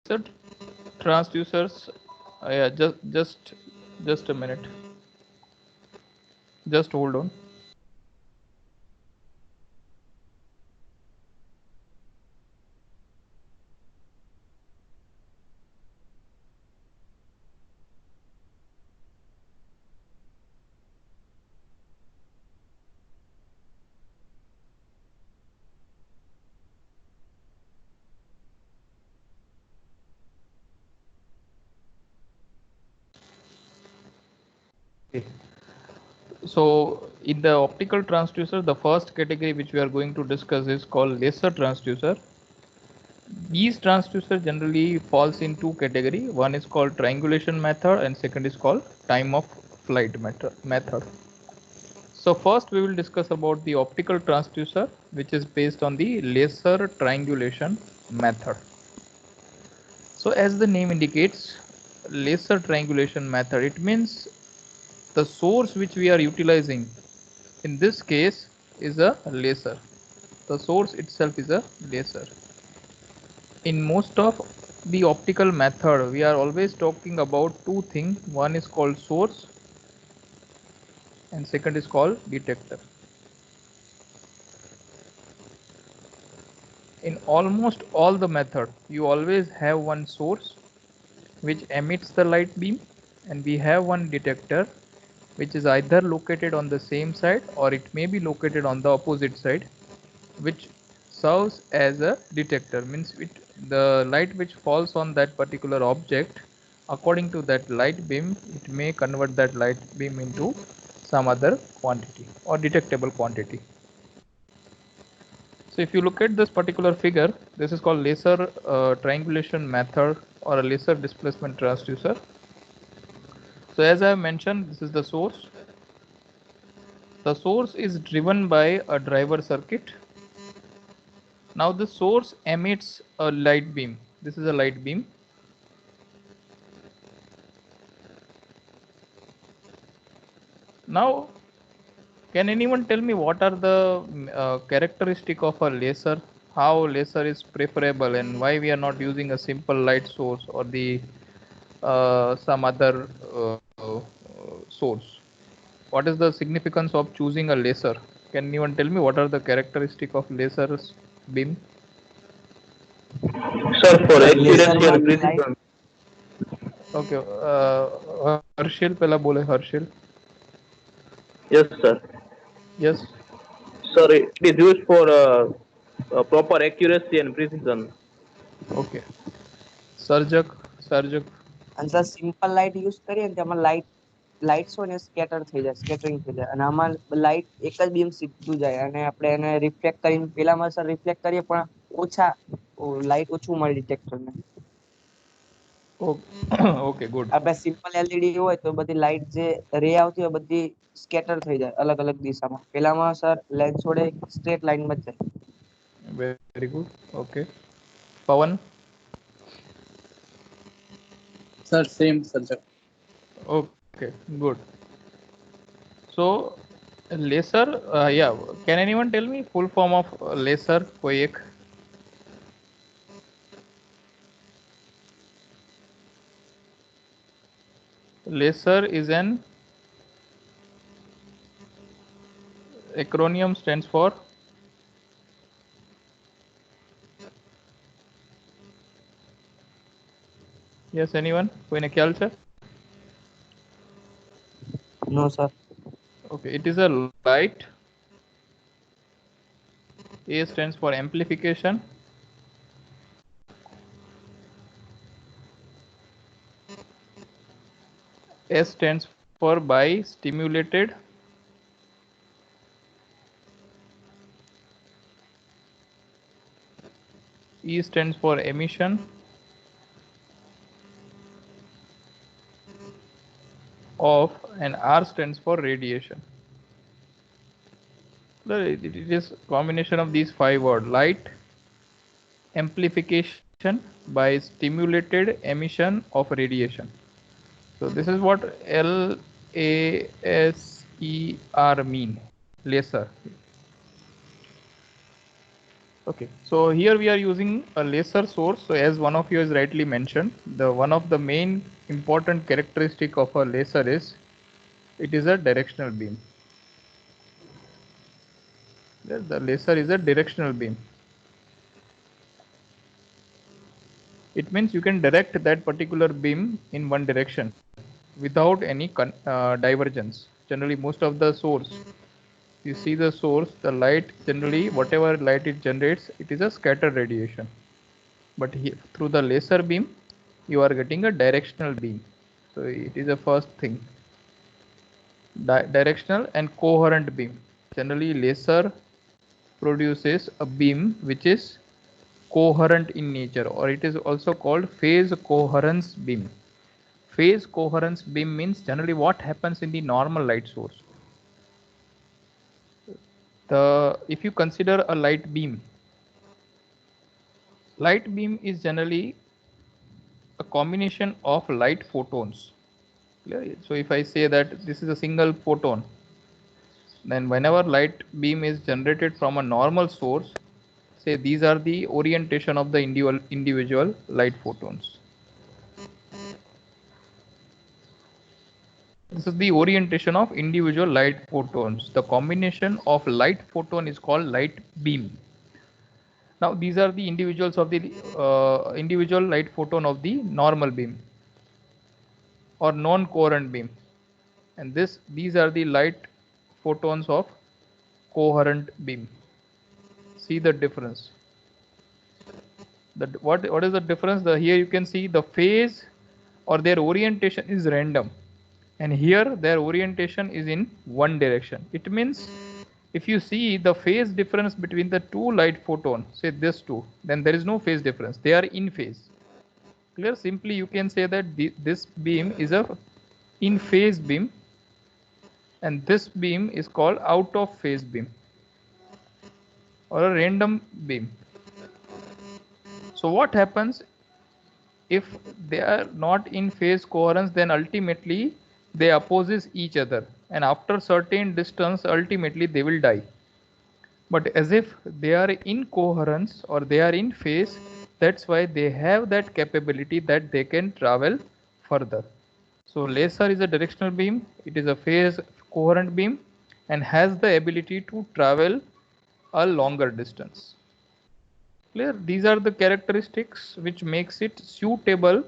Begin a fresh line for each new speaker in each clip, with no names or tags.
transducers. Yeah, just a minute. Just hold on. Okay. So in the optical transducer, the first category which we are going to discuss is called laser transducer. These transducer generally falls in two category. One is called triangulation method and second is called time of flight method. So first we will discuss about the optical transducer, which is based on the laser triangulation method. So as the name indicates, laser triangulation method, it means the source which we are utilizing in this case is a laser. The source itself is a laser. In most of the optical method, we are always talking about two things. One is called source and second is called detector. In almost all the method, you always have one source which emits the light beam, and we have one detector which is either located on the same side or it may be located on the opposite side, which serves as a detector. Means the light which falls on that particular object, according to that light beam, it may convert that light beam into some other quantity or detectable quantity. So if you look at this particular figure, this is called laser triangulation method or a laser displacement transducer. So as I have mentioned, this is the source. The source is driven by a driver circuit. Now the source emits a light beam. This is a light beam. Now, can anyone tell me what are the characteristic of a laser? How laser is preferable and why we are not using a simple light source or the some other source? What is the significance of choosing a laser? Can anyone tell me what are the characteristic of lasers beam?
Sir, for
sir
accuracy and
લેસરમાં જે light
precision.
Okay, Harsil पहला बोले Harsil.
Yes, sir.
Yes.
Sir, it is used for proper accuracy and precision.
Okay. सर्जक.
અને sir simple light use કરીએ ને તેમાં lights હોય ને સ્કેટર થઈ જાય, સ્કેટરિંગ થઈ જાય, અને આમાં લાઇટ એક જ બીમ સીધું જાય અને આપણે એને રિફ્લેક્ટ કરીને પેલામાં સર રિફ્લેક્ટ કરીએ પણ ઓછા લાઇટ ઓછું મળે ડિટેક્ટરને.
Okay, good.
આપણે સિમ્પલ એલઈડી હોય તો બધી લાઇટ જે રે આવતી હોય બધી સ્કેટર થઈ જાય અલગ અલગ દિશામાં. પેલામાં સર લેન્સ વડે સ્ટ્રેટ લાઇનમાં જ જાય.
Very good. Okay. Pawan.
Sir, same subject.
Okay, good. So laser, yeah. Can anyone tell me full form of laser? कोई एक? Laser is an acronym, stands for yes, anyone? कोई ने ख्याल से?
નો sir.
Okay, it is a light. A stands for amplification. S stands for by stimulated. E stands for emission. Of, and R stands for radiation. It is combination of these five words: light, amplification by stimulated emission of radiation. So this is what LASER mean, laser. Okay, so here we are using a laser source. So as one of you has rightly mentioned, the one of the main important characteristic of a laser is it is a directional beam. The laser is a directional beam. It means you can direct that particular beam in one direction without any divergence. Generally, most of the source, you see the source, the light generally, whatever light it generates, it is a scattered radiation. But here, through the laser beam, you are getting a directional beam. So it is the first thing. Directional and coherent beam. Generally, laser produces a beam which is coherent in nature, or it is also called phase coherence beam. Phase coherence beam means generally what happens in the normal light source. If you consider a light beam is generally a combination of light photons. So if I say that this is a single photon, then whenever light beam is generated from a normal source, say these are the orientation of the individual light photons. This is the orientation of individual light photons. The combination of light photon is called light beam. Now these are the individuals of the individual light photon of the normal beam or non-coherent beam, and these are the light photons of coherent beam. See the difference. What is the difference? Here you can see the phase or their orientation is random, and here their orientation is in one direction. It means if you see the phase difference between the two light photon, say this two, then there is no phase difference. They are in phase. Clear? Simply you can say that this beam is a in phase beam, and this beam is called out of phase beam or a random beam. So what happens if they are not in phase coherence? Then ultimately they opposes each other, and after certain distance ultimately they will die. But as if they are in coherence or they are in phase, that's why they have that capability that they can travel further. So laser is a directional beam, it is a phase coherent beam and has the ability to travel a longer distance. Clear? These are the characteristics which makes it suitable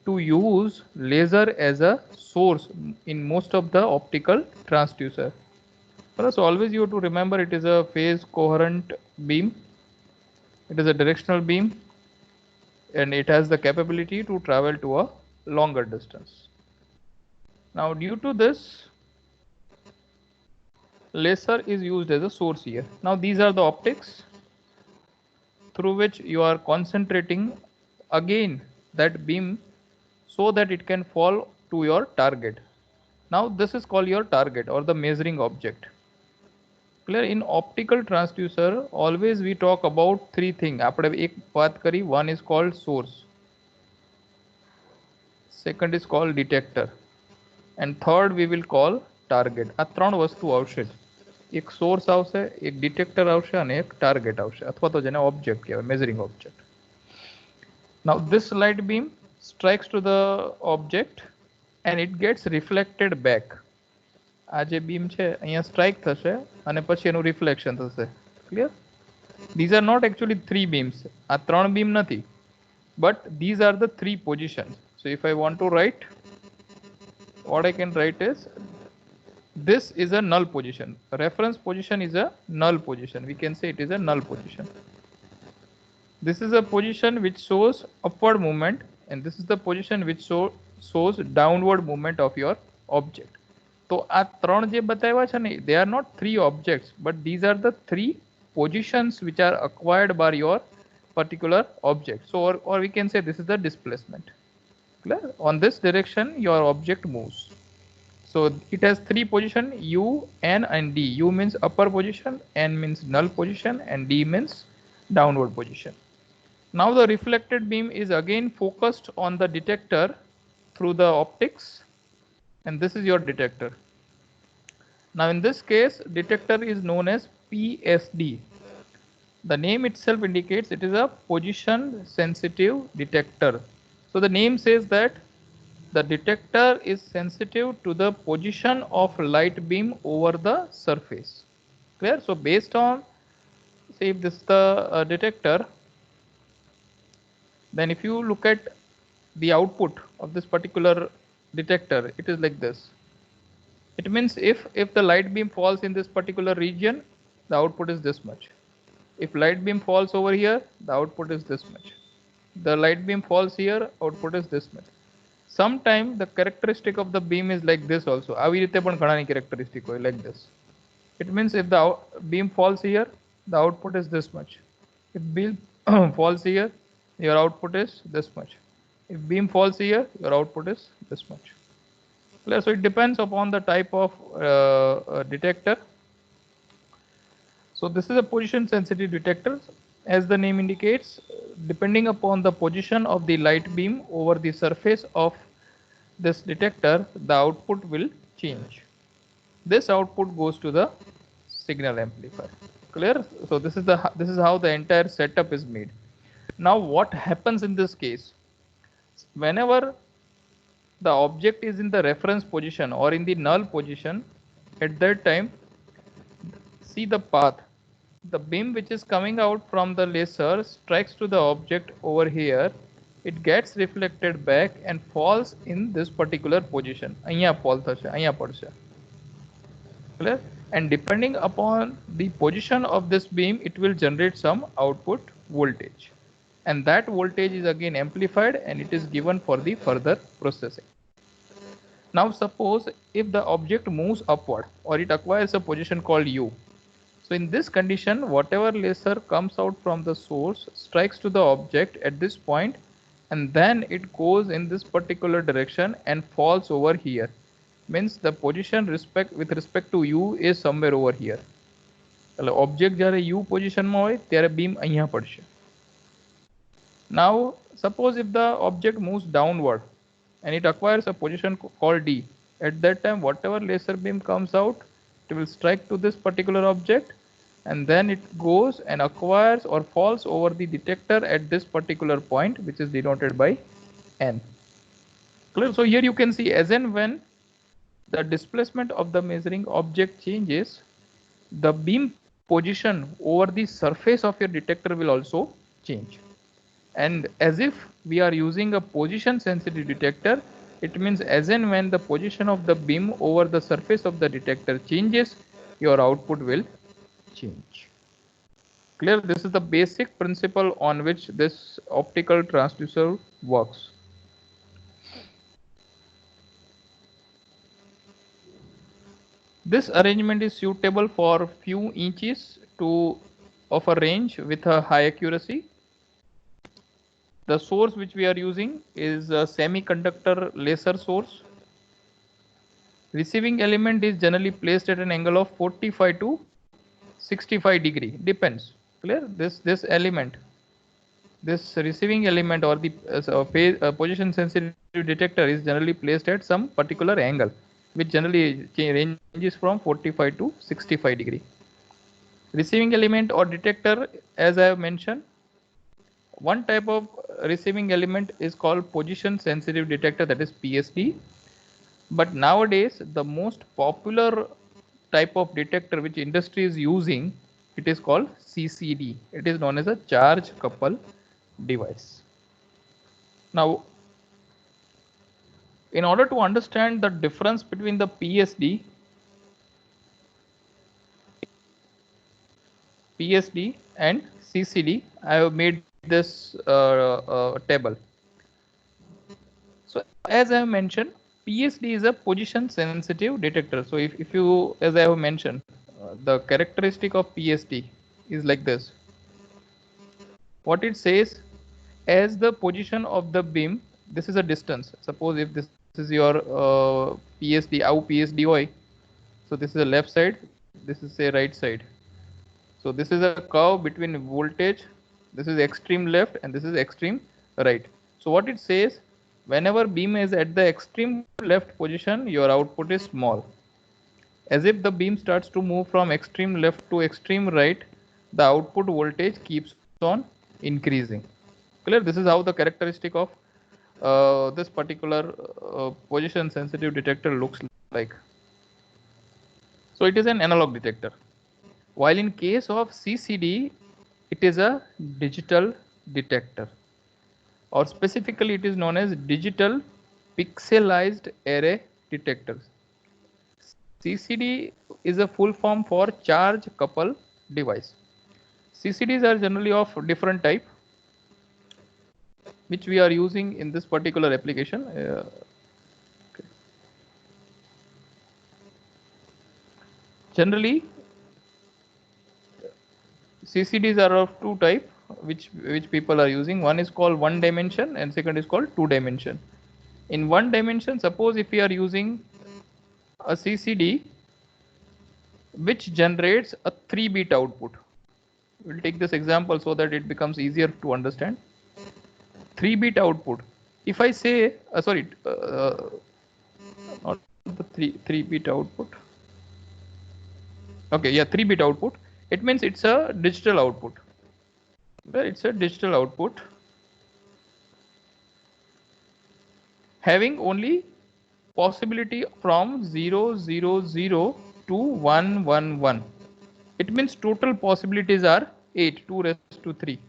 to use laser as a source in most of the optical transducer. So always you have to remember it is a phase coherent beam, it is a directional beam, and it has the capability to travel to a longer distance. Now due to this, laser is used as a source here. Now these are the optics through which you are concentrating again that beam so that it can fall to your target. Now this is called your target or the measuring object. Clear? In optical transducer always we talk about three things. આપણે એક વાત કરી, one is called source, second is called detector, and third we will call target. આ ત્રણ વસ્તુ આવશે. એક source આવશે, એક ડિટેક્ટર આવશે અને એક ટાર્ગેટ આવશે, અથવા તો જેને ઓબ્જેક્ટ કહેવાય, measuring object. Now this light beam strikes to the object and it gets reflected back. આ જે બીમ છે અહીંયા સ્ટ્રાઇક થશે અને પછી એનું રિફ્લેક્શન થશે. Clear? These are not actually three beams. આ ત્રણ beam નથી, but these are the three positions. So if I want to write, what I can write is this is a null position. Reference position is a null position. We can say it is a null position. This is a position which shows upward movement, and this is the position which shows downward movement of your object. So આ ત્રણ જે બતાવ્યા છે ને, they are not three objects, but these are the three positions which are acquired by your particular object. So or we can say this is the displacement. Clear? On this direction your object moves. So it has three position, U, N and D. U means upper position, N means null position, and D means downward position. Now the reflected beam is again focused on the detector through the optics, and this is your detector. Now in this case detector is known as PSD. The name itself indicates it is a position sensitive detector. So the name says that the detector is sensitive to the position of light beam over the surface. Clear? So based on, say if this is the detector, then if you look at the output of this particular detector, it is like this. It means if the light beam falls in this particular region, the output is this much. If light beam falls over here, the output is this much. The light beam falls here, output is this much. Sometimes the characteristic of the beam is like this also. આવી રીતે પણ ઘણાની characteristic હોય like this. It means if the beam falls here, the output is this much. If beam falls here, your output is this much. If beam falls here, your output is this much. Clear? So it depends upon the type of detector. So this is a position sensitive detector. As the name indicates, depending upon the position of the light beam over the surface of this detector, the output will change. This output goes to the signal amplifier. Clear? So this is how the entire setup is made. Now what happens in this case? Whenever the object is in the reference position or in the null position, at that time, see the path. The beam which is coming out from the laser strikes to the object over here. It gets reflected back and falls in this particular position. અહીંયા fall થશે, અહીંયા પડશે. Clear? And depending upon the position of this beam, it will generate some output voltage. And that voltage is again amplified and it is given for the further processing. Now suppose if the object moves upward or it acquires a position called U. So in this condition, whatever laser comes out from the source strikes to the object at this point, and then it goes in this particular direction and falls over here. Means the position with respect to U is somewhere over here. Object જ્યારે U position માં હોય ત્યારે beam અહીંયા પડશે. Now suppose if the object moves downward and it acquires a position called D. At that time, whatever laser beam comes out, it will strike to this particular object, and then it goes and acquires or falls over the detector at this particular point, which is denoted by N. Clear? So here you can see as and when the displacement of the measuring object changes, the beam position over the surface of your detector will also change. And as if we are using a position sensitive detector, it means as and when the position of the beam over the surface of the detector changes, your output will change. Clear? This is the basic principle on which this optical transducer works. This arrangement is suitable for few inches of a range with a high accuracy. The source which we are using is a semiconductor laser source. Receiving element is generally placed at an angle of 45 to 65 degree, depends. Clear? This element, this receiving element or the position sensitive detector is generally placed at some particular angle, which generally ranges from 45 to 65 degree. Receiving element or detector, as I have mentioned, one type of receiving element is called position sensitive detector, that is PSD. But nowadays the most popular type of detector which industry is using, it is called CCD. It is known as a charge couple device. Now in order to understand the difference between the PSD and CCD, I have made this table. So as I have mentioned, PSD is a position sensitive detector. So if you, as I have mentioned, the characteristic of PSD is like this. What it says, as the position of the beam, this is a distance. Suppose if this is your PSD, આવું PSD હોય, so this is the left side, this is say right side. So this is a curve between voltage, this is extreme left and this is extreme right. So what it says, whenever beam is at the extreme left position, your output is small. As if the beam starts to move from extreme left to extreme right, the output voltage keeps on increasing. Clear? This is how the characteristic of this particular position sensitive detector looks like. So it is an analog detector. While in case of CCD, it is a digital detector, or specifically it is known as digital pixelized array detectors. CCD is a full form for charge couple device. CCDs are generally of different type, which we are using in this particular application. Okay. Generally, CCDs are of two type, which people are using. One is called one dimension and second is called two dimension. In one dimension, suppose if we are using a CCD which generates a 3-bit output. We'll take this example so that it becomes easier to understand. 3-bit output. If I say, not the 3-bit output. Okay, yeah, 3-bit output. It means it's a digital output. It's a digital output having only possibility from 0, 0, 0 to 1, 1, 1. It means total possibilities are 8, 2 raised to 3.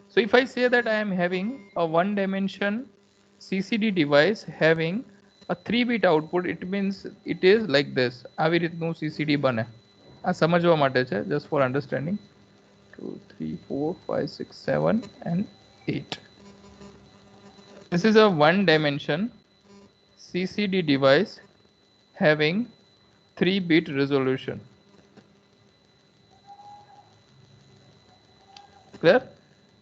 So if I say that I am having a one dimension CCD device having a 3-bit output, it means it is like this. આવી રીતનું CCD બને. આ સમજવા માટે છે, just for understanding. 2, 3, 4, 5, 6, 7 and 8. This is a one dimension CCD device having 3-bit resolution. Clear?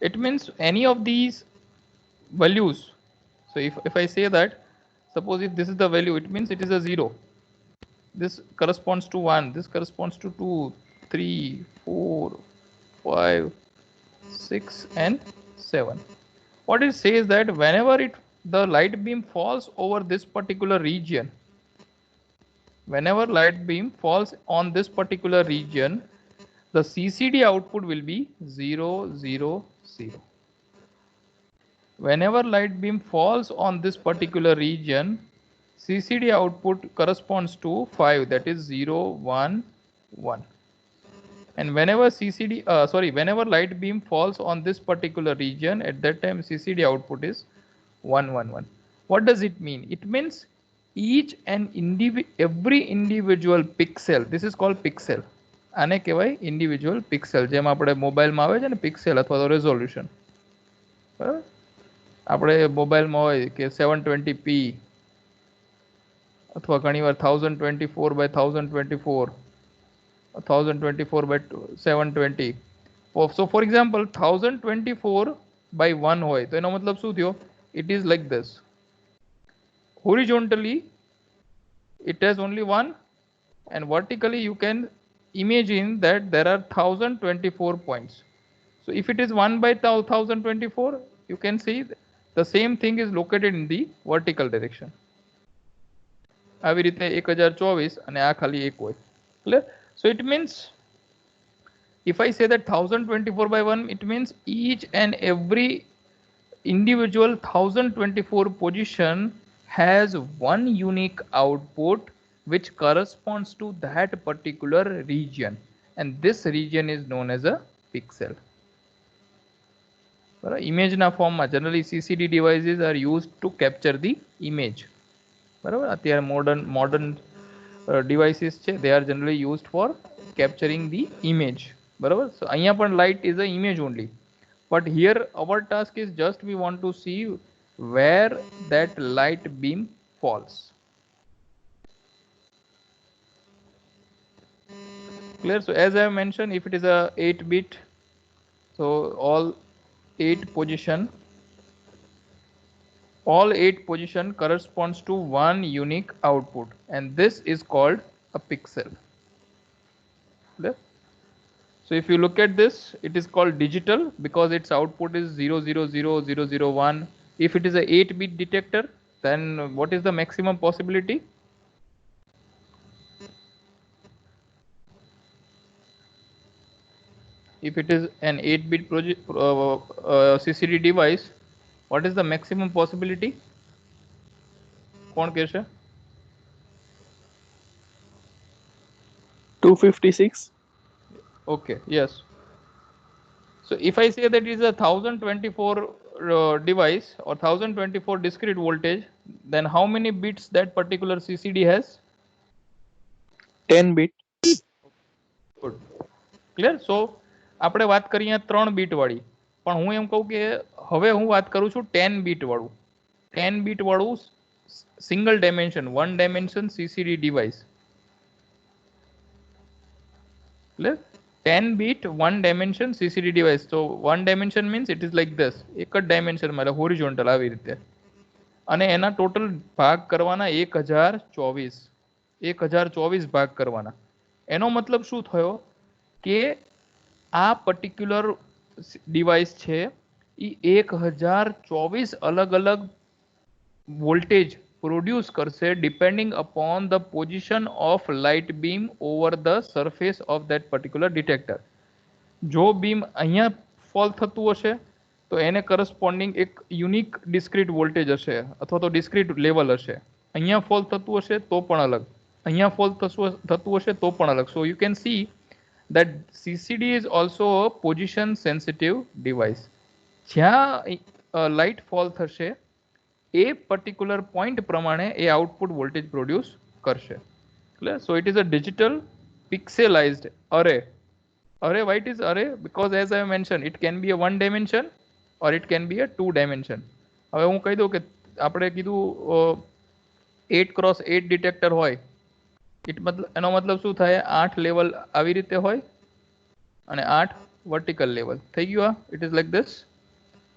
It means any of these values. So if I say that, suppose if this is the value, it means it is a 0. This corresponds to 1. This corresponds to 2, 3, 4, 5, 6 and 7. What it says that whenever the light beam falls over this particular region, whenever light beam falls on this particular region, the CCD output will be 0, 0, 0. Whenever light beam falls on this particular region, CCD output corresponds to 5, that is 0, 1, 1. And whenever whenever light beam falls on this particular region, at that time CCD output is 1, 1, 1. What does it mean? It means each and every individual pixel, this is called pixel. આને કહેવાય individual pixel, જેમ આપણે મોબાઈલમાં આવે છે ને pixel અથવા તો રેઝોલ્યુશન. બરાબર, આપણે મોબાઈલમાં હોય કે 720p અથવા ઘણીવાર 1024 by 1024, 1024 by 720. So for example 1024 by 1 હોય તો એનો મતલબ શું થયો? It is like this. Horizontally it has only 1, and vertically you can imagine that there are 1024 points. So if it is 1 by 1024, you can see the same thing is located in the vertical direction. આવી રીતે 1024 અને આ ખાલી 1 હોય. Clear? So it means if I say that 1024 by 1, it means each and every individual 1024 position has one unique output which corresponds to that particular region, and this region is known as a pixel. Image na form ma generally CCD devices are used to capture the image. બરાબર, અત્યારે modern devices છે, they are generally used for capturing the image. બરાબર, so અહીંયા પણ light is a image only, but here our task is just we want to see where that light beam falls. Clear? So as I have mentioned, if it is a 8-bit, so all 8 position corresponds to one unique output, and this is called a pixel. Clear? So if you look at this, it is called digital because its output is 0, 0, 0, 0, 0, 1. If it is a 8-bit detector, then what is the maximum possibility? if it is an 8-bit CCD device, what is the maximum possibility? कौन कहे?
256.
Okay, yes. So if I say that it is a 1024 device or 1024 discrete voltage, then how many bits that particular CCD has?
10 bit.
Good. Clear? So આપણે વાત કરીએ 3 bit વાળી, પણ હું એમ કહું કે હવે હું વાત કરું છું 10 બીટ વાળું. 10 બીટ વાળું single dimension, one dimension CCD device. Clear? 10 bit one dimension CCD device. So one dimension means it is like this. એક જ dimension માં એટલે horizontal આવી રીતે. અને એના ટોટલ ભાગ કરવાના 1024 ભાગ કરવાના. એનો મતલબ શું થયો કે આ પર્ટિક્યુલર ડિવાઇસ છે એ 1024 અલગ અલગ વોલ્ટેજ પ્રોડ્યુસ કરશે depending upon the position of light beam over the surface of that particular detector. જો બીમ અહીંયા ફોલ થતું હશે તો એને કરસ્પોન્ડિંગ એક યુનિક ડિસ્ક્રીટ વોલ્ટેજ હશે અથવા તો ડિસ્ક્રીટ લેવલ હશે. અહીંયા ફોલ થતું હશે તો પણ અલગ, અહીંયા ફોલ થતું હશે તો પણ અલગ. So you can see that CCD is also a position sensitive device. જ્યાં લાઇટ ફોલ થશે એ પર્ટિક્યુલર પોઈન્ટ પ્રમાણે એ આઉટપુટ વોલ્ટેજ પ્રોડ્યુસ કરશે. Clear? So it is a digital pixelised array. Array, why it is array? Because as I mentioned, it can be a one dimension or it can be a two dimension. હવે હું કહી દઉં કે આપણે કીધું 8x8 detector હોય, એનો મતલબ શું થાય? 8 લેવલ આવી રીતે હોય અને 8 વર્ટિકલ લેવલ થઈ ગયું. આ it is like this.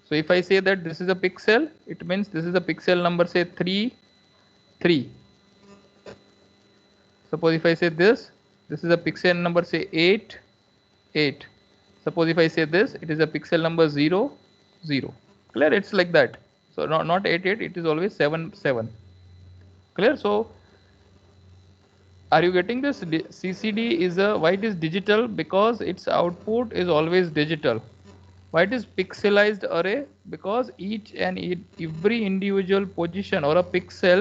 So if I say that this is a pixel, it means this is a pixel number, say 3 3. Suppose if I say this is a pixel number, say 8 8. Suppose if I say this, it is a pixel number 0 0. Clear? It's like that. So not 8 8, it is always 7 7. Clear? So are you getting this? CCD is why it is digital? Because its output is always digital. Why it is pixelized array? Because each and every individual position or a pixel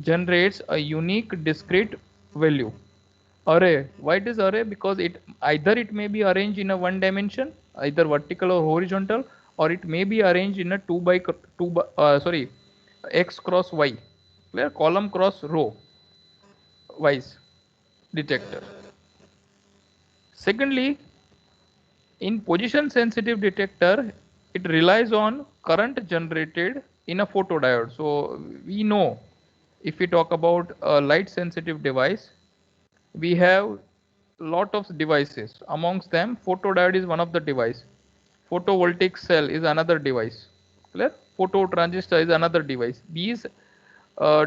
generates a unique discrete value. Array. Why it is array? Because it may be arranged in a one dimension, either vertical or horizontal, or it may be arranged in a x cross y, clear, column cross row wise detector. Secondly, in position sensitive detector, it relies on current generated in a photodiode. So we know, if we talk about a light sensitive device, we have lot of devices. Amongst them, photodiode is one of the device. Photovoltaic cell is another device. Clear? Photo transistor is another device. These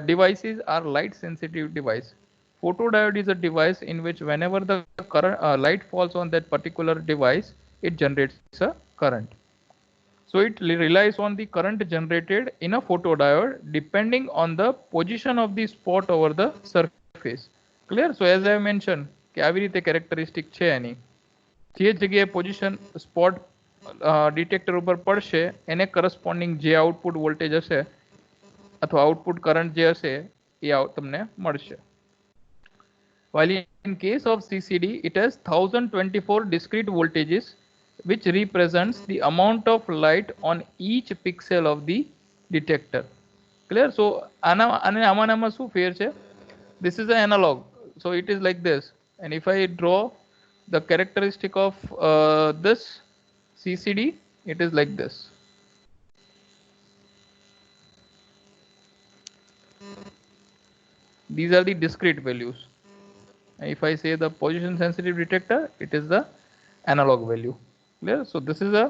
devices are light sensitive device. Photodiode is a device in which whenever the current light falls on that particular device, it generates a current. So it relies on the current generated in a photodiode depending on the position of the spot over the surface. Clear? So as I mentioned કે આવી રીતે characteristic છે એની, જે જગ્યાએ position spot detector ઉપર પડશે એને corresponding જે આઉટપુટ વોલ્ટેજ હશે અથવા આઉટપુટ કરંટ જે હશે એ તમને મળશે. While in case of CCD, it has 1024 discrete voltages which represents the amount of light on each pixel of the detector. Clear? So આમાં શું ફેર છે? This is an analog. So it is like this. And if I draw the characteristic of this CCD, it is like this. These are the discrete values. If I say the position sensitive detector, it is the analog value. Clear? So this is a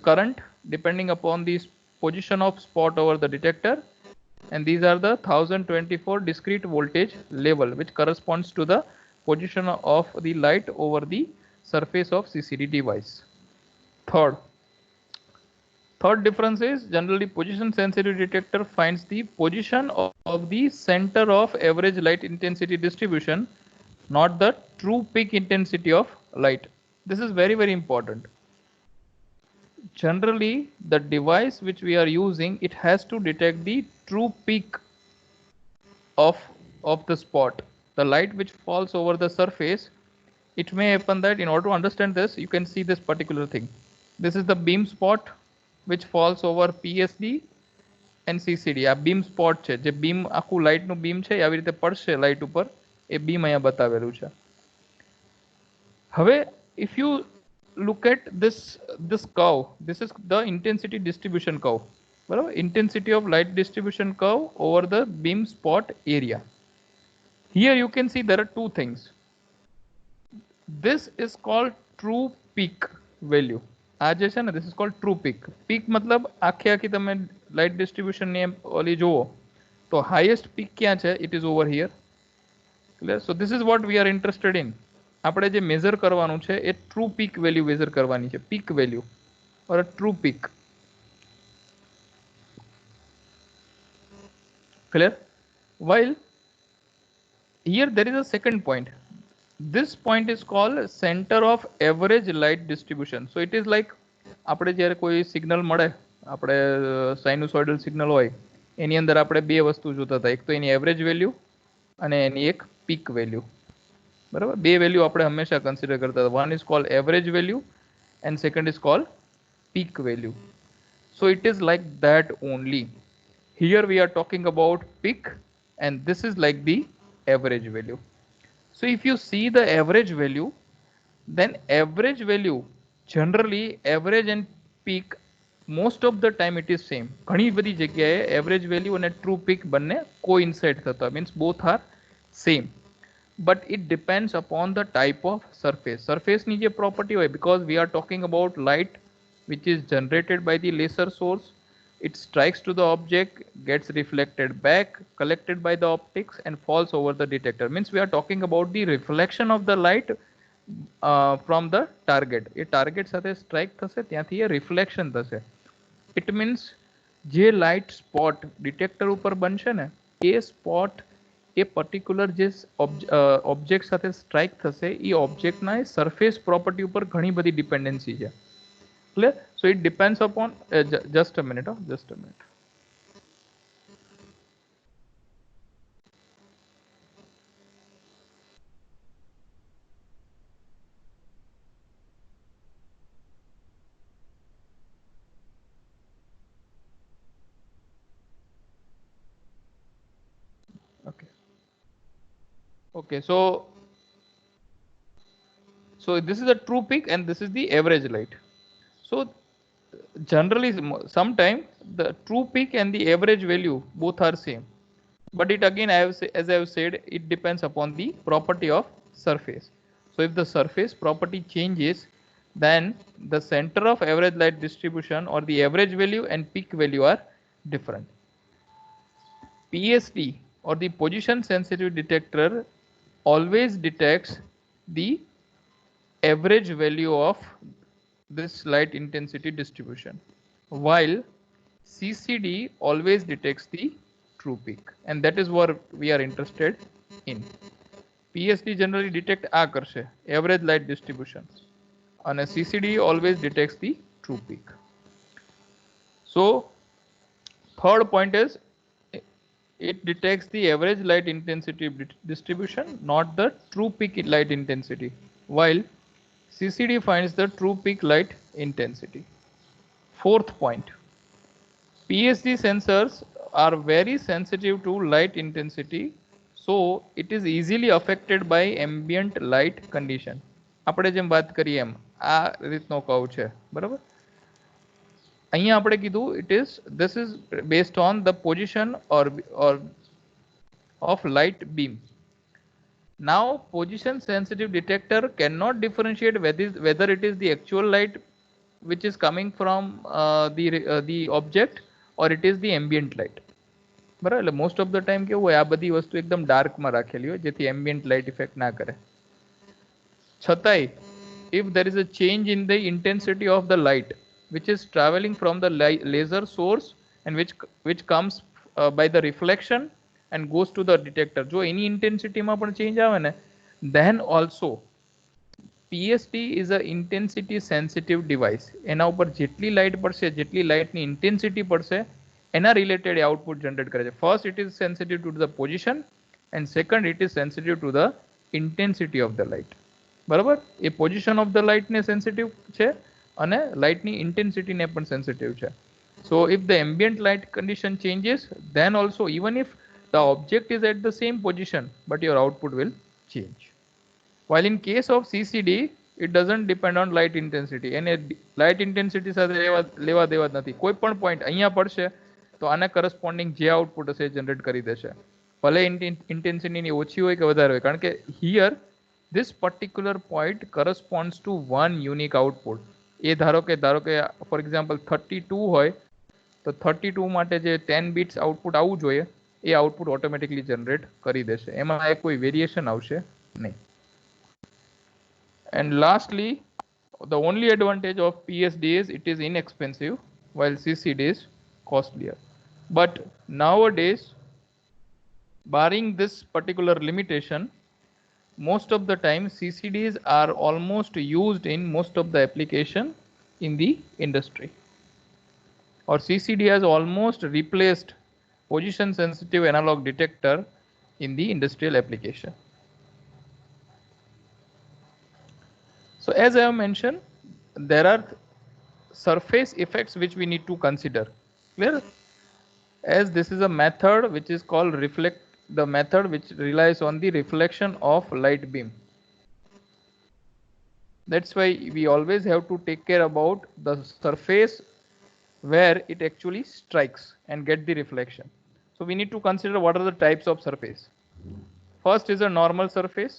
current depending upon the position of spot over the detector, and these are the 1024 discrete voltage level which corresponds to the position of the light over the surface of CCD device. Third difference is, generally position sensitive detector finds the position of the center of average light intensity distribution, not the true peak intensity of light. This is very, very important. Generally, the device which we are using, it has to detect the true peak of the spot, the light which falls over the surface. It may happen that in order to understand this, you can see this particular thing. This is the beam spot which falls over PSD and CCD. આ beam spot છે, જે beam આખું light નું beam છે, આવી રીતે પડશે light ઉપર, એ beam અહીંયા બતાવેલું છે. હવે if you look at this curve, this is the intensity distribution curve. બરાબર, intensity of light distribution curve over the beam spot area. Here you can see there are two things. This is called true peak value. આ જે છે ને, this is called true peak. Peak मतलब આખી તમે light distribution ની ઓલી જુઓ તો highest peak ક્યાં છે? It is over here. Clear? So this is what we are interested in. આપણે જે મેઝર કરવાનું છે એ ટ્રુ પીક વેલ્યુ મેઝર કરવાની છે, peak value or a true peak. Clear? While here there is a second point. This point is called center of average light distribution. So it is like આપણે જ્યારે કોઈ signal મળે, આપણે sinusoidal signal હોય એની અંદર આપણે બે વસ્તુ જોતા હતા, એક તો એની એવરેજ વેલ્યુ અને એની એક પીક વેલ્યુ. બરાબર, બે વેલ્યુ આપણે હંમેશા કન્સિડર કરતા હતા. One is called average value and second is called peak value. So it is like that only. Here we are talking about peak and this is like the average value. So if you see the average value, then average value, generally average and peak, most of the time it is same. ઘણી બધી જગ્યાએ average value અને true peak બંને coincide થતા, means both are same. But it depends upon the type of surface. Surface ની જે property હોય, because we are talking about light which is generated by the laser source. It strikes to the object, gets reflected back, collected by the optics and falls over the detector. Means we are talking about the reflection of the light from the target. A target સાથે strike થશે, ત્યાંથી એ reflection થશે. It means જે light spot detector ઉપર બનશે ને, એ spot એ particular જે object સાથે strike થશે, એ object ના surface property ઉપર ઘણી બધી dependency છે. Clear? So it depends upon just a minute. Just a minute. Okay. Okay. So this is a true peak and this is the average light. So generally, sometimes the true peak and the average value both are same. But it again, as I have said, it depends upon the property of surface. So if the surface property changes, then the center of average light distribution or the average value and peak value are different. PSD or the position sensitive detector always detects the average value of this light intensity distribution, while CCD always detects the true peak, and that is what we are interested in. PSD generally detect આ કરશે average light distribution and CCD always detects the true peak. So third point is it detects the average light intensity distribution, not the true peak light intensity, while CCD finds the true peak light intensity. Fourth point, PSD sensors are very sensitive to light intensity, so it is easily affected by ambient light condition. આપણે જેમ વાત કરીએ એમ આ રીતનો curve છે, બરાબર. અહીંયા આપણે કીધું this is based on the position or of light beam. Now position sensitive detector cannot differentiate whether it is the actual light which is coming from the object or it is the ambient light. બરાબર, એટલે most of the time કેવું હોય, આ બધી વસ્તુ એકદમ ડાર્કમાં રાખેલી હોય જેથી ambient light effect ના કરે. છતાંય if there is a change in the intensity of the light which is traveling from the laser source and which comes by the reflection and goes to the detector, જો એની intensity માં પણ change આવે ને, then also PST is a intensity sensitive device. એના ઉપર જેટલી light પડશે, જેટલી લાઇટની ઇન્ટેન્સિટી પડશે, એના રિલેટેડ આઉટપુટ જનરેટ કરે છે. First it is sensitive to the position and second it is sensitive to the intensity of the light. બરાબર, એ પોઝિશન ઓફ ધ લાઇટને સેન્સિટિવ છે અને લાઇટની ઇન્ટેન્સિટીને પણ સેન્સિટિવ છે. So if the ambient light condition changes, then also even if the object is at the same position, but your output will change. While in case of CCD, it doesn't depend on light intensity. And light intensity સાથે લેવા દેવા જ નથી. કોઈ પણ point અહીંયા પડશે તો આના કરસ્પોન્ડિંગ જે આઉટપુટ હશે જનરેટ કરી દેશે, ભલે ઇન્ટેન્સિટીની ઓછી હોય કે વધારે હોય, કારણ કે here this particular point corresponds to one unique output. એ ધારો કે ફોર એક્ઝામ્પલ 32 હોય તો 32 માટે જે 10 બિટ્સ આઉટપુટ આવવું જોઈએ એ આઉટપુટ ઓટોમેટિકલી જનરેટ કરી દેશે, એમાં કોઈ વેરિએશન આવશે નહીં. And lastly, the only advantage of PSD is it is inexpensive while CCD is costlier. But nowadays, barring this particular limitation, most of the time CCDs are almost used in most of the application in the industry. Or CCD has almost replaced position sensitive analog detector in the industrial application. So as I have mentioned, there are surface effects which we need to consider. Clear? As this is a method which is called the method which relies on the reflection of light beam. That's why we always have to take care about the surface where it actually strikes and get the reflection. So we need to consider what are the types of surface. First is a normal surface.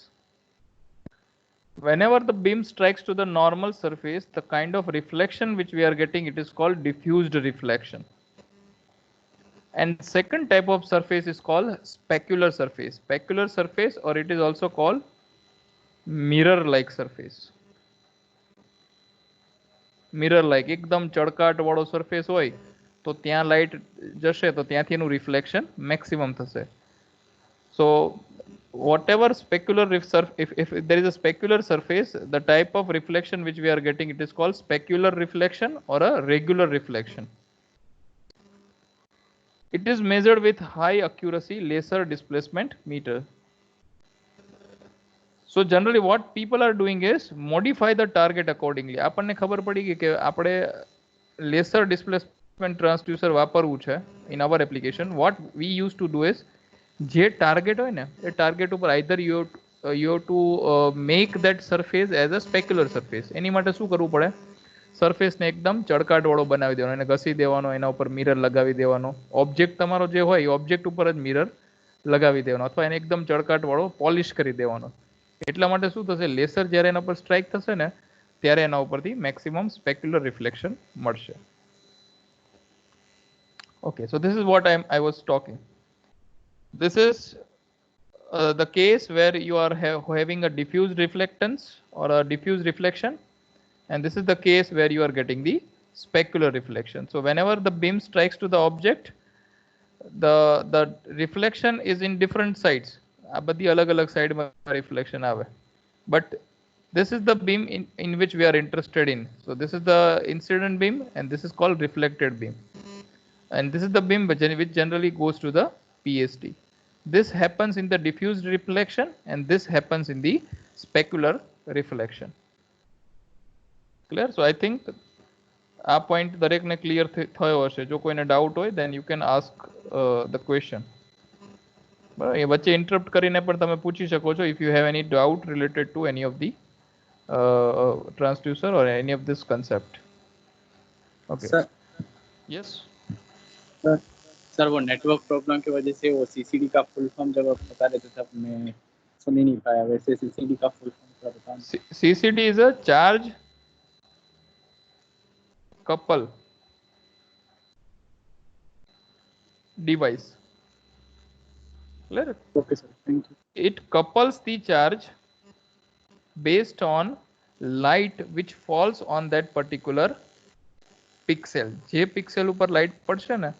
Whenever the beam strikes to the normal surface, the kind of reflection which we are getting, it is called diffused reflection. And second type of surface is called specular surface. Specular surface, or it is also called mirror like surface. Mirror like એકદમ ચળકાટ વાળો surface હોય તો ત્યાં light જશે તો ત્યાંથી એનું reflection maximum થશે. સો whatever specular if there is a specular surface, the type of reflection which we are getting, it is called specular reflection or a regular reflection. It is measured with high accuracy laser displacement meter. So generally what people are doing is modify the target accordingly. આપણને ખબર પડી ગઈ કે આપણે laser displacement transducer વાપરવું છે in our application. What we used to do is જે target હોય ને એ ટાર્ગેટ ઉપર either you have to make that surface as a specular surface. એની માટે શું કરવું પડે? સરફેસને એકદમ ચળકાટવાળો બનાવી દેવાનો, એને ઘસી દેવાનો, એના ઉપર મિરર લગાવી દેવાનો. ઓબ્જેક્ટ તમારો જે હોય એ ઓબ્જેક્ટ ઉપર જ મિરર લગાવી દેવાનો, અથવા એને એકદમ ચળકાટવાળો પોલિશ કરી દેવાનો. એટલા માટે શું થશે, લેસર જ્યારે એના પર સ્ટ્રાઇક થશે ને ત્યારે એના ઉપરથી મેક્સિમમ સ્પેક્યુલર રિફ્લેક્શન મળશે. Okay, so this is what I was talking. This is the case where you are having a diffused reflectance or a diffuse reflection, and this is the case where you are getting the specular reflection. So whenever the beam strikes to the object, the reflection is in different sides. આ બધી અલગ અલગ સાઈડમાં reflection આવે, but this is the beam in which we are interested in. So this is the incident beam and this is called reflected beam, and this is the beam which generally goes to the PSD. This happens in the diffused reflection and this happens in the specular reflection. Clear? So I think આ point દરેકને clear થયો હશે. જો કોઈને doubt હોય then you can ask the question. બરાબર, એ વચ્ચે interrupt કરીને પણ તમે પૂછી શકો છો if you have any doubt related to any of the transducer or any of this concept. Okay.
Sir
Yes.
Sir वो नेटवर्क प्रॉब्लम की वजह से वो सीसीडी का फुल फॉर्म जब आप बता रहे थे तब मैं सुन ही नहीं पाया. वैसे सीसीडी का फुल फॉर्म क्या बताना?
CCD is a charge couple device. Clear?
Okay sir, thank you.
It couples the charge based on light which falls on that particular pixel. જે પિક્સેલ ઉપર લાઇટ પડશે ને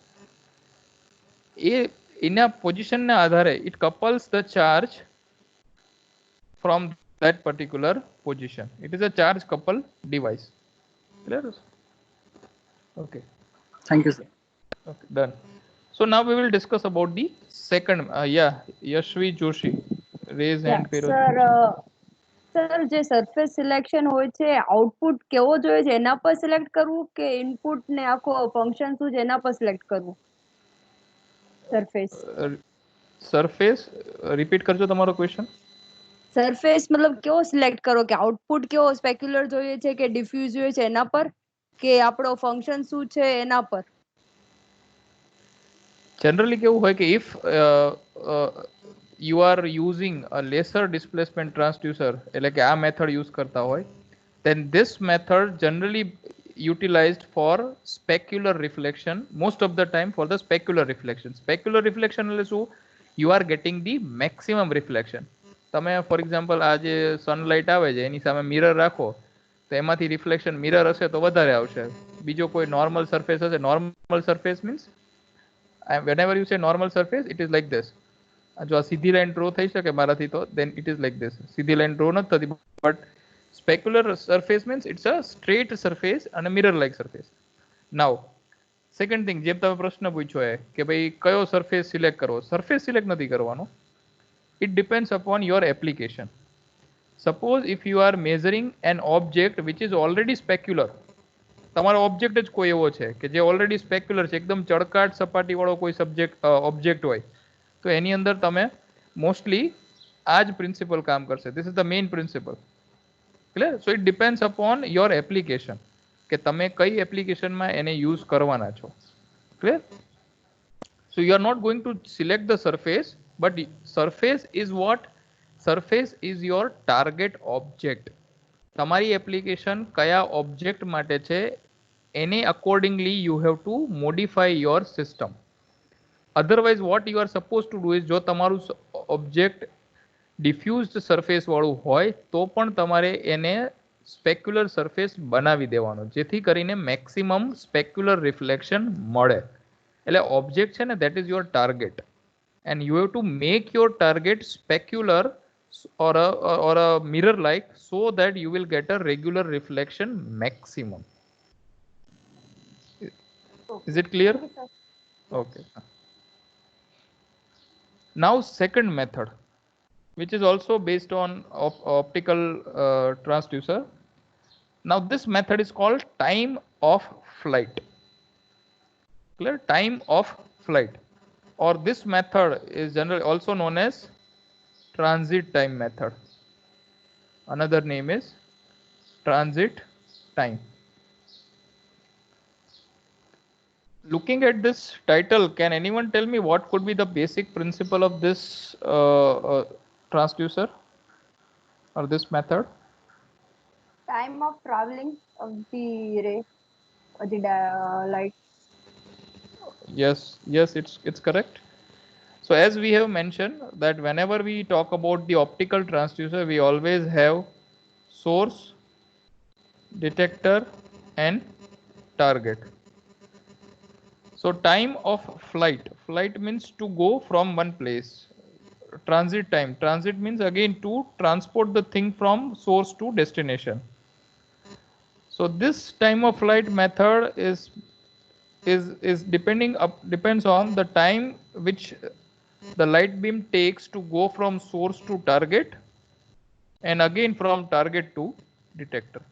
એના પોઝિશનના આધારે it couples the charge from that particular position. It is a charge coupled device. Clear? Okay.
Thank you, sir.
Okay, done. So now we will discuss about the second. Yeah, Yashvi Joshi, raise hand કર્યો છે.
Sir જે surface selection હોય છે output કેવો જોઈએ છે એના પર સિલેક્ટ કરવું કે ઇનપુટ ને આખો ફંક્શન શું છે એના પર સિલેક્ટ કરવું સરફેસ
સરફેસ રિપીટ કરજો તમારો ક્વેશ્ચન.
સરફેસ મતલબ કેવો સિલેક્ટ કરો કે આઉટપુટ કેવો સ્પેક્યુલર જોઈએ છે કે ડિફ્યુઝ જોઈએ છે એના પર કે આપણો ફંક્શન શું છે એના પર.
Generally કેવું હોય કે if you are using a lesser displacement transducer એટલે કે આ મેથડ યુઝ કરતા હોય then this method generally utilized for specular reflection, most of the time for the specular reflection. Specular reflection એટલે શું? You are getting the maximum reflection. તમે for example આ જે સનલાઇટ આવે છે એની સામે મિરર રાખો તો એમાંથી રિફ્લેક્શન મિરર હશે તો વધારે આવશે. બીજો કોઈ નોર્મલ સરફેસ હશે, normal surface means whenever you say normal surface it is like this. જો આ સીધી લાઈન ડ્રો થઈ શકે મારાથી તો then it is like this. સીધી લાઈન ડ્રો નથી થતી but specular surface means it's a straight surface and a mirror like surface. Now second thing જેમ તમે પ્રશ્ન પૂછ્યો છે કે ભાઈ કયો સરફેસ સિલેક્ટ કરવો, સરફેસ સિલેક્ટ નથી કરવાનો. It depends upon your application. Suppose if you are measuring an object which is already specular, તમારો ઓબ્જેક્ટ જ કોઈ એવો છે કે જે ઓલરેડી સ્પેક્યુલર છે, એકદમ ચળકાટ સપાટી વાળો કોઈ ઓબ્જેક્ટ હોય તો એની અંદર તમે મોસ્ટલી આ જ પ્રિન્સિપલ કામ કરશે. This is the main principal. Clear? So it depends upon your application કે તમે કઈ એપ્લિકેશનમાં એને યુઝ કરવાના છો. Clear? So you are not going to select the surface but surface is what? Surface is your target object. તમારી application કયા object માટે છે એને accordingly you have to modify your system. Otherwise what you are suppose to do is જો તમારું object diffused surface વાળું હોય તો પણ તમારે એને સ્પેક્યુલર સરફેસ બનાવી દેવાનો જેથી કરીને મેક્સિમમ સ્પેક્યુલર રિફ્લેક્શન મળે. એટલે ઓબ્જેક્ટ છે ને that is your target and you have to make your target specular or a mirror like so that you will get a regular reflection maximum. Is it clear? Okay. Now second method which is also based on optical transducer. Now this method is called time of flight. Clear? Time of flight, or this method is generally also known as transit time method. Another name is transit time. Looking at this title, can anyone tell me what could be the basic principle of this transducer or this method?
Time of traveling of the ray or the light.
Yes, it's correct. So as we have mentioned that whenever we talk about the optical transducer, we always have source, detector and target. So time of flight means to go from one place. Transit time, transit means again to transport the thing from source to destination. So this time of flight method is depends on the time which the light beam takes to go from source to target and again from target to detector.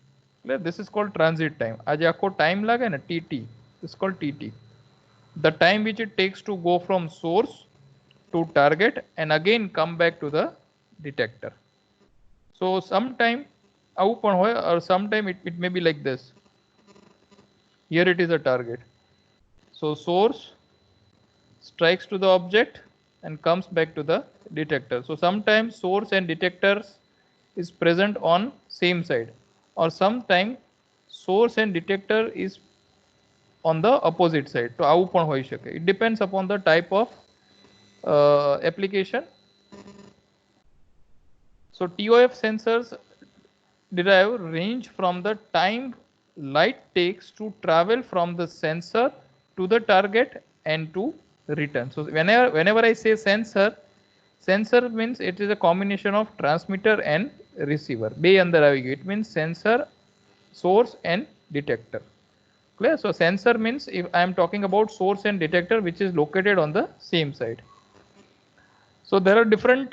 This is called transit time. આજે આખો time લાગે ને TT, this is called TT. The time which it takes to go from source to target and again come back to the detector. So sometime આવું પણ હોય or sometime it may be like this. Here it is a target. So source strikes to the object and comes back to the detector. So sometimes source and detectors is present on same side, or sometimes source and detector is on the opposite side. So આવું પણ હોઈ શકે. It depends upon the type of application. So TOF sensors derive range from the time light takes to travel from the sensor to the target and to return. So whenever I say sensor means it is a combination of transmitter and receiver. બે અંદર આવી ગયું. It means sensor, source and detector. Clear? So sensor means if I am talking about source and detector which is located on the same side. So there are different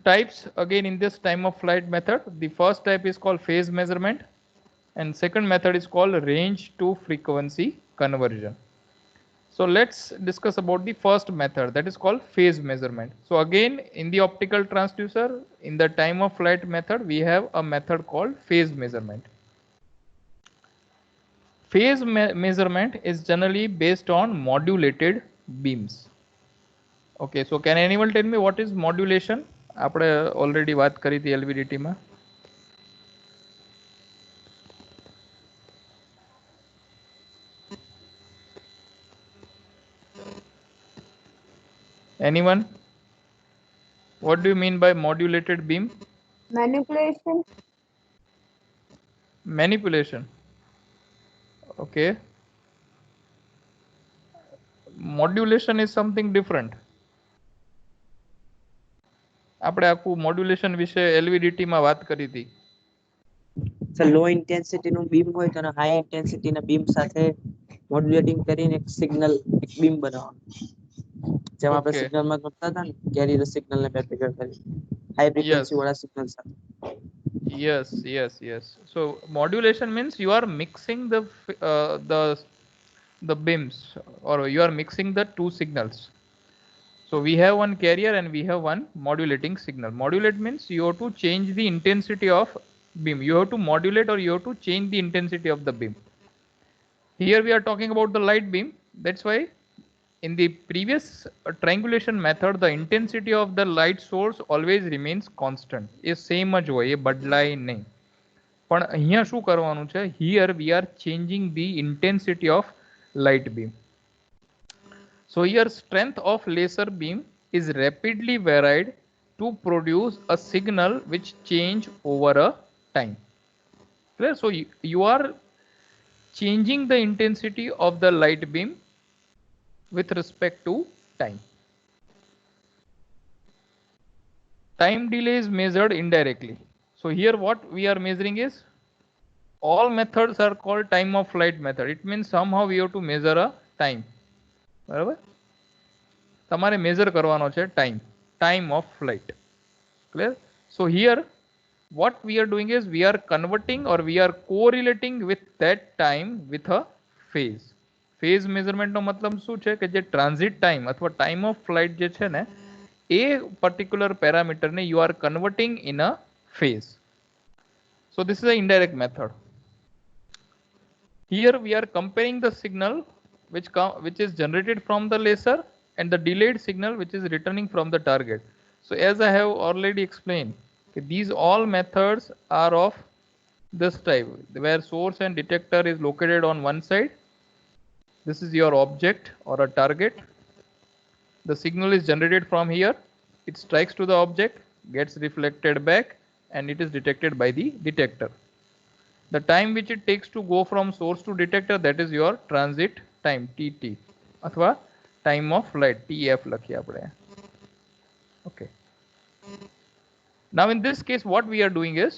types again in this time of flight method. The first type is called phase measurement and second method is called range to frequency conversion. So let's discuss about the first method, that is called phase measurement. So again in the optical transducer, in the time of flight method, we have a method called phase measurement. Phase measurement is generally based on modulated beams. Okay, so can anyone tell me what is modulation? આપણે already વાત કરી હતી LVDT માં. Anyone? What do you mean by modulated beam?
Manipulation.
Manipulation. Okay. Modulation is something different. આપણે આખું modulation વિશે LVDT માં વાત કરી હતી.
સર લો ઇન્ટેન્સિટી નું બીમ હોય તો હાઈ ઇન્ટેન્સિટી ના બીમ સાથે મોડ્યુલેટિંગ કરીને એક સિગ્નલ એક બીમ બનાવવાનું, જેમાં આપણે
Okay.
સિગ્નલ માં કરતા હતા ને કેરી સિગ્નલ ને પેકેટ કરી હાઈ ફ્રીક્વન્સી વાળા સિગ્નલ સાથે.
Yes. So modulation means you are mixing the beams, or you are mixing the two signals. So we have one carrier and we have one modulating signal. Modulate means you have to change the intensity of beam. You have to modulate or you have to change the intensity of the beam. Here we are talking about the light beam. That's why in the previous triangulation method, the intensity of the light source always remains constant. A same જ હોય, એ બદલાય નહીં. પણ અહીંયા શું કરવાનું છે? Here we are changing the intensity of light beam. So here strength of laser beam is rapidly varied to produce a signal which change over a time. Clear? So you are changing the intensity of the light beam with respect to time. Time delay is measured indirectly. So here what we are measuring is, all methods are called time of flight method. It means somehow we have to measure a time. બરાબર? તમારે measure કરવાનો છે time of flight. Clear? So here what we are doing is we are converting or we are correlating with that time with a phase. Phase measurement નો મતલબ શું છે કે જે transit time અથવા time of flight જે છે ને, એ particular parameter ને you are converting in a phase. So this is an indirect method. Here we are comparing the signal which is generated from the laser and the delayed signal which is returning from the target. So as I have already explained, these all methods are of this type, where source and detector is located on one side. This is your object or a target. The signal is generated from here. It strikes to the object, gets reflected back, and it is detected by the detector. The time which it takes to go from source to detector, that is your transit time, TT, अथवा time of flight, TF લખીએ આપણે. Okay. Now in this case what we are doing is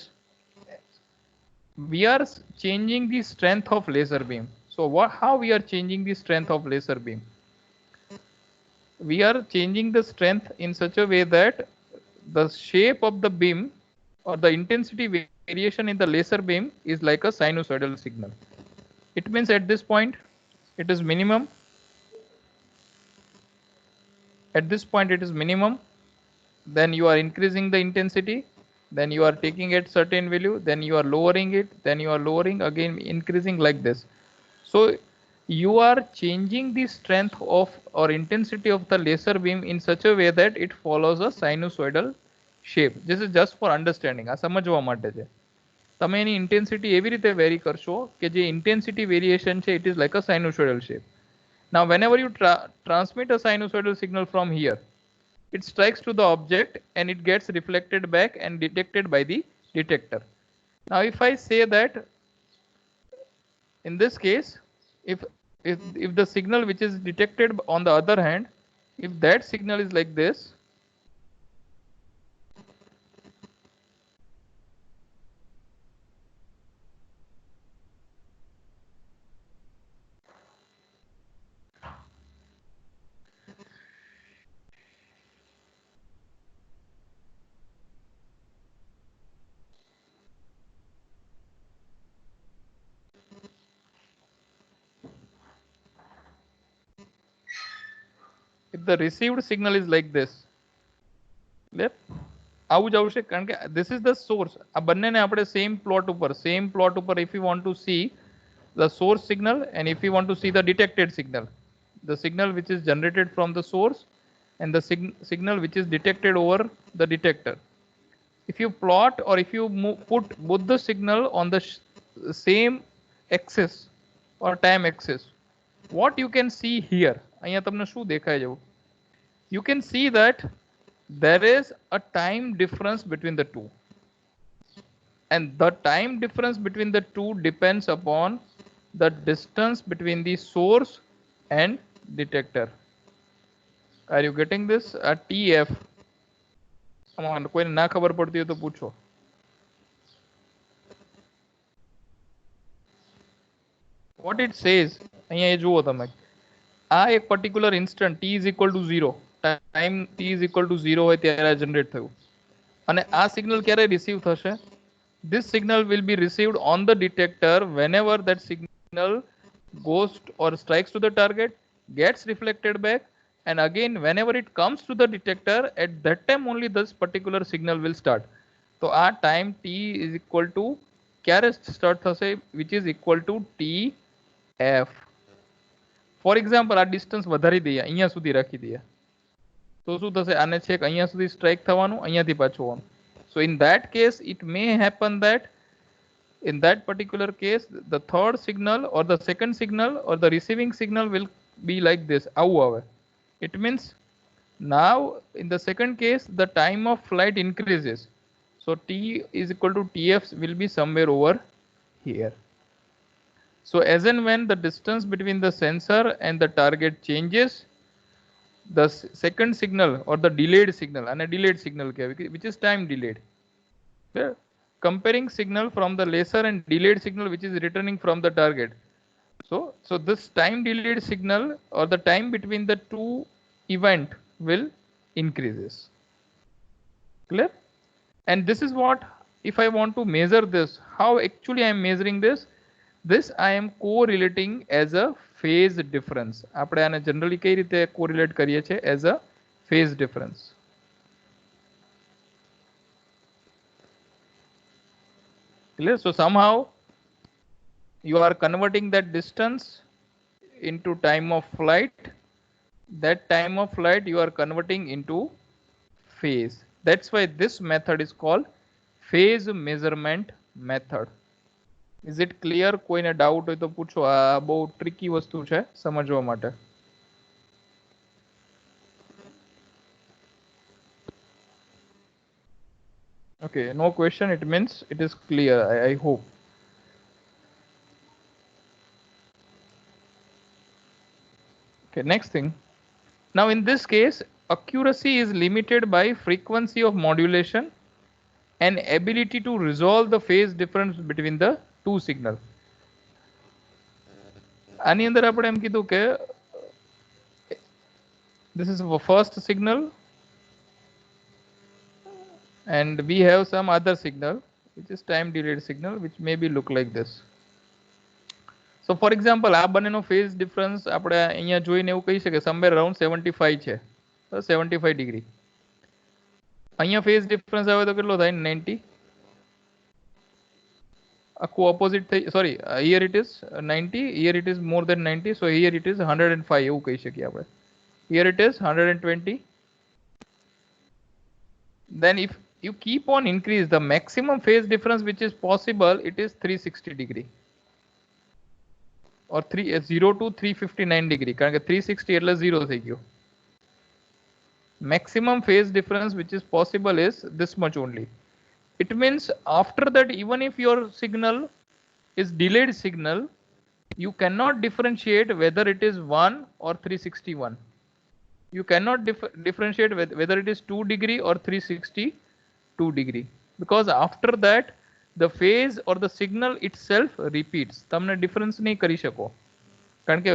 we are changing the strength of laser beam. So how we are changing the strength of laser beam? We are changing the strength in such a way that the shape of the beam or the intensity variation in the laser beam is like a sinusoidal signal. It means at this point it is minimum. At this point it is minimum. Then you are increasing the intensity. Then you are taking it certain value. Then you are lowering it. Then you are lowering, again increasing like this. So you are changing the strength of or intensity of the laser beam in such a way that it follows a sinusoidal shape. This is just for understanding. આ સમજવા માટે છે. તમે એની intensity એવી રીતે vary કરશો કે જે intensity variation છે, it is like a sinusoidal shape. Now whenever you transmit a sinusoidal signal from here, it strikes to the object and it gets reflected back and detected by the detector. Now if I say that in this case, if the signal which is detected on the other hand, if that signal is like this, the received signal is like this. Clear? આવું જ આવશે કારણ કે this is the source. આ બંનેને આપણે same plot ઉપર if you want to see the source signal and if you want to see the detected signal, the signal which is generated from the source and the signal which is detected over the detector. If you plot or if you put both the signal on the same axis or time axis, what you can see here, અહીંયા તમને શું દેખાય છે? You can see that there is a time difference between the two, and the time difference between the two depends upon the distance between the source and detector. Are you getting this? TF. કોઈને ના ખબર પડતી હોય તો પૂછો. What it says, અહીંયા એ જુઓ તમે, આ એક particular instant t is equal to 0, time t is equal to 0 હોય ત્યારે જનરેટ થયું, અને આ સિગ્નલ ક્યારે રિસીવ થશે? This signal will be received on the detector whenever that signal goes or strikes to the target, gets reflected back, and again whenever it comes to the detector, at that time only this particular signal will start. So our time t is equal to ક્યારે start થશે, which is equal to tf. For example, આ distance વધારી દઈએ, અહીંયા સુધી રાખી દઈએ, તો શું થશે? આને છેક અહીંયા સુધી સ્ટ્રાઇક થવાનું, અહીંયાથી પાછું આવવાનું. So in that case, it may happen that in that particular case, the third signal or the second signal or the receiving signal will be like this. It means now in the second case, the time of flight increases. So t is equal to tf will be somewhere over here. So as and when the distance between the sensor and the target changes, the second signal or the delayed signal, and a delayed signal which is time delayed, comparing signal from the laser and delayed signal which is returning from the target. So this time delayed signal or the time between the two event will increases. Clear? And this is what, if I want to measure this, how actually I am measuring this? This I am correlating as a phase difference. આપણે આને generally કઈ રીતે correlate કરીએ છીએ? As a phase difference. Clear? So somehow you are converting that distance into time of flight. That time of flight you are converting into phase. That's why this method is called phase measurement method. Is it clear? કોઈને doubt હોય તો પૂછો. આ બહુ tricky વસ્તુ છે સમજવા માટે. Okay, no question. It means it is clear. I hope. Okay, next thing. Now in this case, accuracy is limited by frequency of modulation and ability to resolve the phase difference between the two signal. આની અંદર આપણે એમ કીધું કે this is the first signal and we have some other signal which is time delayed signal which may be look like this. So for example, આ બંનેનો phase difference આપણે અહીંયા જોઈને એવું કહી શકીએ somewhere around 75 છે, 75 degree. અહીંયા phase difference આવે તો કેટલો થાય? 90. આખું opposite થઈ, sorry, here it is 90, here it is more than 90, so here it is 105 એવું કહી શકીએ આપણે. Here it is 120. Then if you keep on increase the maximum phase difference which is possible, it is 360 degree or 0 to 359 degree, કારણ કે 360 એટલે 0 થઈ ગયો. Maximum phase difference which is possible is this much only. It means after that, even if your signal is delayed signal, you cannot differentiate whether it is 1 or 361. You cannot differentiate whether it is 2 degree or 362 degree, because after that the phase or the signal itself repeats. તમને difference નહીં કરી શકો, કારણ કે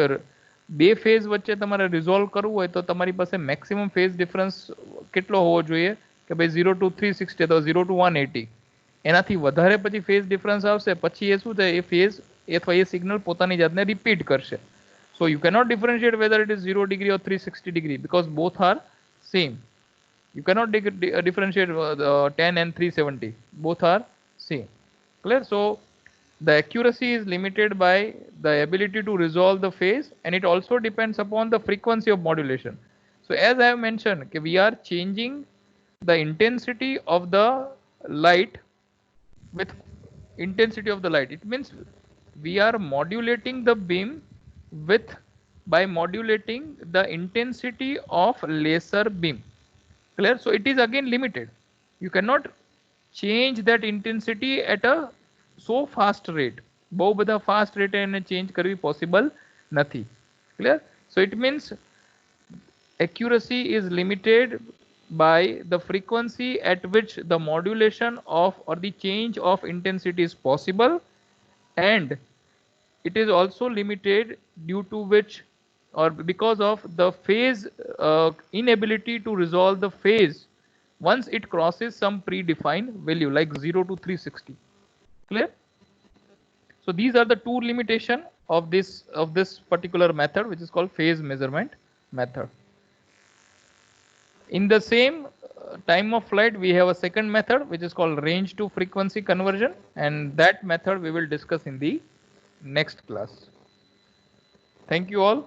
બે phase વચ્ચે તમારે resolve કરવું હોય તો તમારી પાસે મેક્સિમમ ફેઝ ડિફરન્સ કેટલો હોવો જોઈએ કે ભાઈ 0 to 360 અથવા 0 to 180. એનાથી વધારે પછી ફેઝ ડિફરન્સ આવશે, પછી એ શું થાય? એ ફેઝ અથવા એ સિગ્નલ પોતાની જાતને રિપીટ કરશે. So you cannot differentiate whether it is 0 degree or 360 degree because both are same. You cannot differentiate 10 and 370. Both are same. Clear? So the accuracy is limited by the ability to resolve the phase, and it also depends upon the frequency of modulation. So as I have mentioned, okay, we are changing the intensity of the light with intensity of the light. It means we are modulating the beam with by modulating the intensity of laser beam. Clear? So it is again limited. You cannot change that intensity at a so fast rate. બહુ બધા fast rate એને change કરવી possible નથી. Clear? So it means accuracy is limited by the frequency at which the modulation of or the change of intensity is possible, and it is also limited due to which or because of the phase inability to resolve the phase once it crosses some predefined value like 0 to 360. Clear? So these are the two limitation of this particular method, which is called phase measurement method. In the same time of flight, we have a second method which is called range to frequency conversion, and that method we will discuss in the next class. Thank you all.